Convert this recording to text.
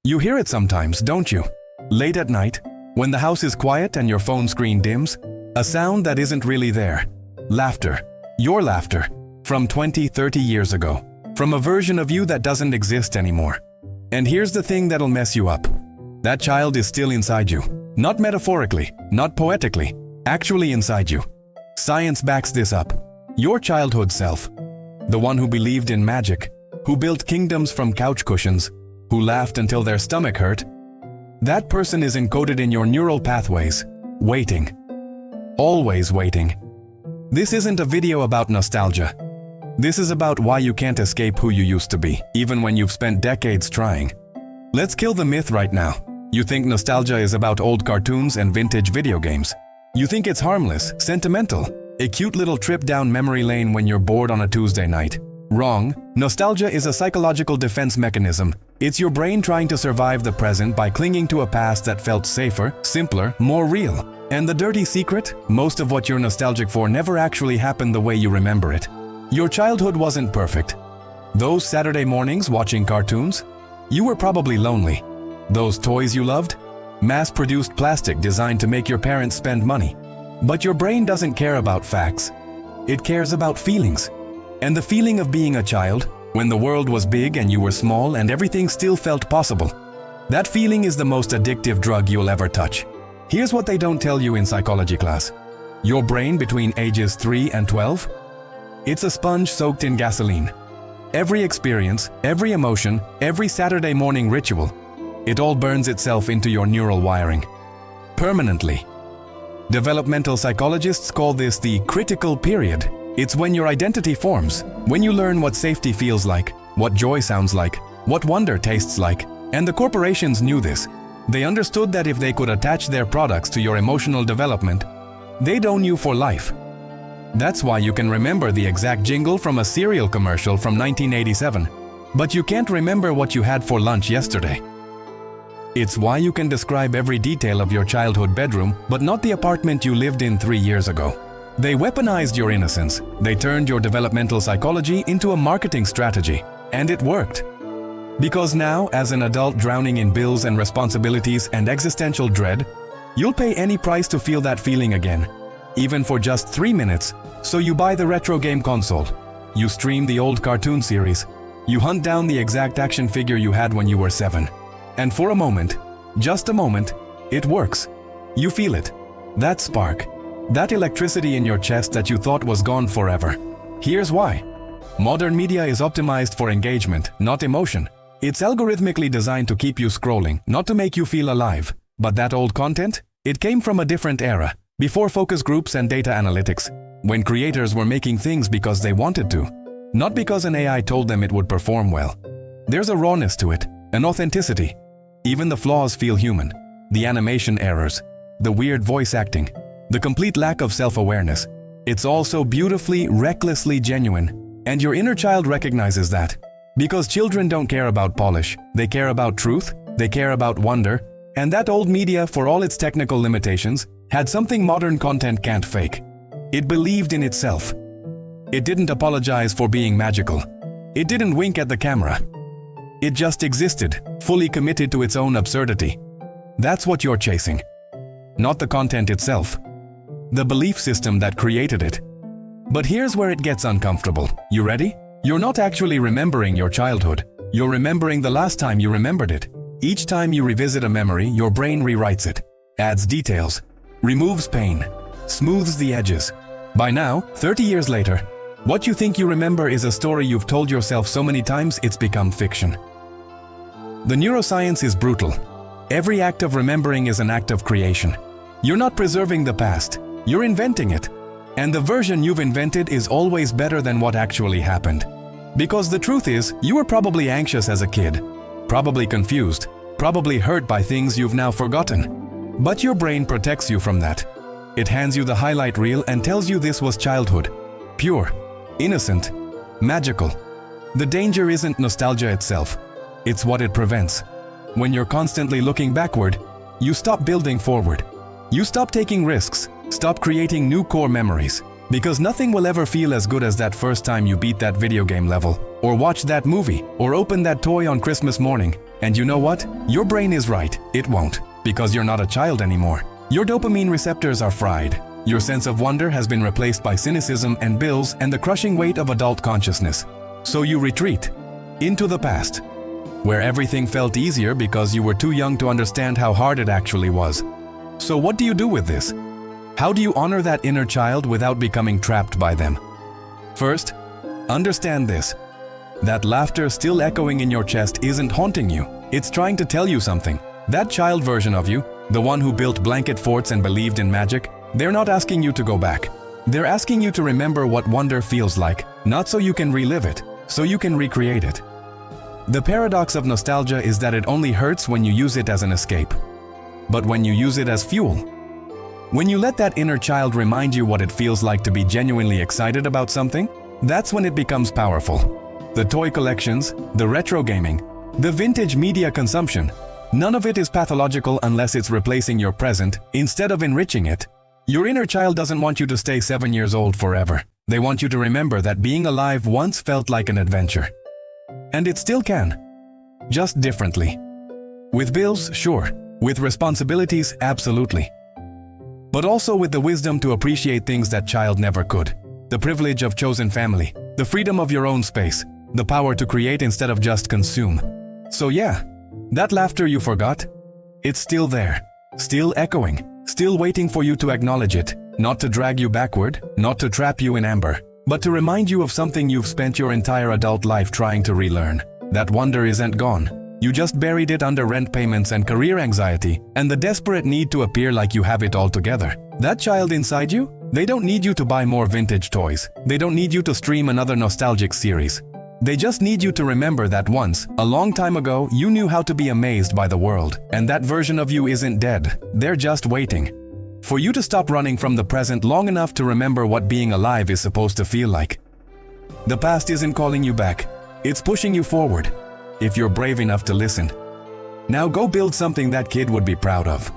You hear it sometimes, don't you? Late at night, when the house is quiet and your phone screen dims, a sound that isn't really there. Laughter. Your laughter. From 20, 30 years ago. From a version of you that doesn't exist anymore. And here's the thing that'll mess you up. That child is still inside you. Not metaphorically, not poetically, actually inside you. Science backs this up. Your childhood self. The one who believed in magic, who built kingdoms from couch cushions, who laughed until their stomach hurt. That person is encoded in your neural pathways, waiting. Always waiting. This isn't a video about nostalgia. This is about why you can't escape who you used to be, even when you've spent decades trying. Let's kill the myth right now. You think nostalgia is about old cartoons and vintage video games. You think it's harmless, sentimental, a cute little trip down memory lane when you're bored on a Tuesday night. Wrong. Nostalgia is a psychological defense mechanism. It's your brain trying to survive the present by clinging to a past that felt safer, simpler, more real. And the dirty secret? Most of what you're nostalgic for never actually happened the way you remember it. Your childhood wasn't perfect. Those Saturday mornings watching cartoons? You were probably lonely. Those toys you loved? Mass-produced plastic designed to make your parents spend money. But your brain doesn't care about facts. It cares about feelings. And the feeling of being a child, when the world was big and you were small and everything still felt possible. That feeling is the most addictive drug you'll ever touch. Here's what they don't tell you in psychology class. Your brain between ages 3 and 12? It's a sponge soaked in gasoline. Every experience, every emotion, every Saturday morning ritual, it all burns itself into your neural wiring. Permanently. Developmental psychologists call this the critical period. It's when your identity forms, when you learn what safety feels like, what joy sounds like, what wonder tastes like. And the corporations knew this. They understood that if they could attach their products to your emotional development, they'd own you for life. That's why you can remember the exact jingle from a cereal commercial from 1987, but you can't remember what you had for lunch yesterday. It's why you can describe every detail of your childhood bedroom, but not the apartment you lived in 3 years ago. They weaponized your innocence. They turned your developmental psychology into a marketing strategy. And it worked. Because now, as an adult drowning in bills and responsibilities and existential dread, you'll pay any price to feel that feeling again. Even for just 3 minutes. So you buy the retro game console. You stream the old cartoon series. You hunt down the exact action figure you had when you were 7. And for a moment, just a moment, it works. You feel it. That spark. That electricity in your chest that you thought was gone forever. Here's why. Modern media is optimized for engagement, not emotion. It's algorithmically designed to keep you scrolling, not to make you feel alive. But that old content? It came from a different era, before focus groups and data analytics, when creators were making things because they wanted to, not because an AI told them it would perform well. There's a rawness to it, an authenticity. Even the flaws feel human. The animation errors, the weird voice acting, the complete lack of self-awareness. It's all so beautifully, recklessly genuine. And your inner child recognizes that. Because children don't care about polish. They care about truth. They care about wonder. And that old media, for all its technical limitations, had something modern content can't fake. It believed in itself. It didn't apologize for being magical. It didn't wink at the camera. It just existed, fully committed to its own absurdity. That's what you're chasing. Not the content itself. The belief system that created it. But here's where it gets uncomfortable. You ready? You're not actually remembering your childhood. You're remembering the last time you remembered it. Each time you revisit a memory, your brain rewrites it, adds details, removes pain, smooths the edges. By now, 30 years later, what you think you remember is a story you've told yourself so many times it's become fiction. The neuroscience is brutal. Every act of remembering is an act of creation. You're not preserving the past, you're inventing it. And the version you've invented is always better than what actually happened. Because the truth is, you were probably anxious as a kid, probably confused, probably hurt by things you've now forgotten. But your brain protects you from that. It hands you the highlight reel and tells you this was childhood. Pure, innocent, magical. The danger isn't nostalgia itself. It's what it prevents. When you're constantly looking backward, you stop building forward. You stop taking risks, stop creating new core memories. Because nothing will ever feel as good as that first time you beat that video game level, or watch that movie, or open that toy on Christmas morning. And you know what? Your brain is right, it won't, because you're not a child anymore. Your dopamine receptors are fried. Your sense of wonder has been replaced by cynicism and bills and the crushing weight of adult consciousness. So you retreat into the past, where everything felt easier because you were too young to understand how hard it actually was. So what do you do with this? How do you honor that inner child without becoming trapped by them? First, understand this. That laughter still echoing in your chest isn't haunting you. It's trying to tell you something. That child version of you, the one who built blanket forts and believed in magic, they're not asking you to go back. They're asking you to remember what wonder feels like, not so you can relive it, so you can recreate it. The paradox of nostalgia is that it only hurts when you use it as an escape. But when you use it as fuel, when you let that inner child remind you what it feels like to be genuinely excited about something, that's when it becomes powerful. The toy collections, the retro gaming, the vintage media consumption, none of it is pathological unless it's replacing your present instead of enriching it. Your inner child doesn't want you to stay 7 years old forever. They want you to remember that being alive once felt like an adventure. And it still can. Just differently. With bills, sure. With responsibilities, absolutely. But also with the wisdom to appreciate things that child never could. The privilege of chosen family, the freedom of your own space, the power to create instead of just consume. So yeah, that laughter you forgot, it's still there, still echoing, still waiting for you to acknowledge it, not to drag you backward, not to trap you in amber, but to remind you of something you've spent your entire adult life trying to relearn. That wonder isn't gone. You just buried it under rent payments and career anxiety and the desperate need to appear like you have it all together. That child inside you, they don't need you to buy more vintage toys. They don't need you to stream another nostalgic series. They just need you to remember that once, a long time ago, you knew how to be amazed by the world. And that version of you isn't dead. They're just waiting for you to stop running from the present long enough to remember what being alive is supposed to feel like. The past isn't calling you back. It's pushing you forward, if you're brave enough to listen. Now go build something that kid would be proud of.